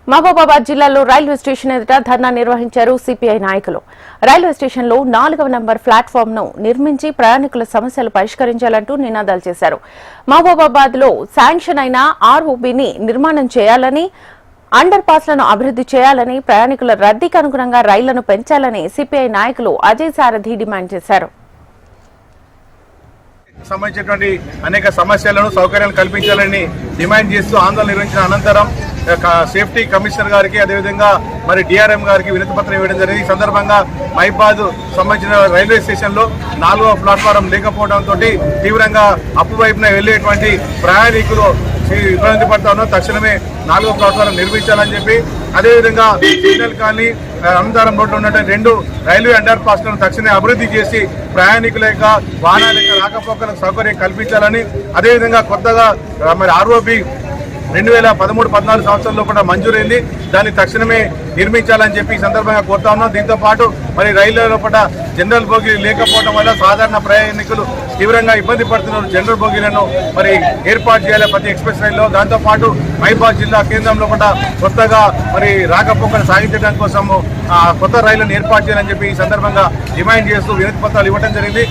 మహబూబాబాద్ జిల్లాలో railway station ఎదుట ధర్నా నిర్వహించారు సిపిఐ నాయకులు. రైల్వే స్టేషన్లో 4వ నంబర్ ప్లాట్ఫామ్ ను నిర్మించి ప్రయాణికుల సమస్యలు పరిష్కరించాలంటూ నినాదాలు చేశారు. మహబూబాబాద్ లో శాంక్షన్ అయిన ఆర్ఓబీని నిర్మాణం చేయాలని, అండర్ పాస్లను అభివృద్ధి చేయాలని, ప్రయాణికుల రద్దీకి అనుగుణంగా రైళ్లను పెంచాలని సిపిఐ నాయకులు అజయ్ సారథి డిమాండ్ చేశారు. సంబంధించినటువంటి అనేక సమస్యలను సౌకర్యాలను కల్పించాలని డిమాండ్ చేస్తూ ఆందోళన నిర్వహించిన అనంతరం సేఫ్టీ కమిషనర్ గారికి అదేవిధంగా మరి డిఆర్ఎం గారికి వినతి పత్రం ఇవ్వడం జరిగింది. ఈ సందర్భంగా మహిబాద్ సంబంధించిన రైల్వే స్టేషన్ లో 4వ ప్లాట్ఫారం లేకపోవడంతో తీవ్రంగా అప్పువైపున వెళ్లేటువంటి ప్రయాణికులు ఇబ్బంది పడతా ఉన్నారు. తక్షణమే 4వ ప్లాట్ఫారం నిర్మించాలని చెప్పి, అదేవిధంగా సిగ్నల్ కాలనీ అనంతరం రోడ్లో ఉన్నటువంటి 2 రైల్వే అండర్ పాస్లను తక్షణమే అభివృద్ధి చేసి ప్రయాణికుల యొక్క వాహనాల యొక్క రాకపోకలకు సౌకర్యం కల్పించాలని, అదేవిధంగా కొత్తగా మరి ఆర్ఓబి 2013-14 సంవత్సరంలో కూడా మంజూరైంది. దాన్ని తక్షణమే నిర్మించాలని చెప్పి ఈ సందర్భంగా కోరుతా ఉన్నాం. దీంతో పాటు మరి రైళ్లలో కూడా జనరల్ బోగీలు లేకపోవడం వల్ల సాధారణ ప్రయాణికులు తీవ్రంగా ఇబ్బంది పడుతున్నారు. జనరల్ బోగీలను మరి ఏర్పాటు చేయాలి ప్రతి ఎక్స్ప్రెస్ రైల్లో. దాంతోపాటు మహిబాద్ జిల్లా కేంద్రంలో కూడా కొత్తగా మరి రాకపోకలు సాగించడం కోసం కొత్త రైళ్లను ఏర్పాటు చేయాలని చెప్పి ఈ సందర్భంగా డిమాండ్ చేస్తూ వినతి పత్రాలు ఇవ్వడం జరిగింది.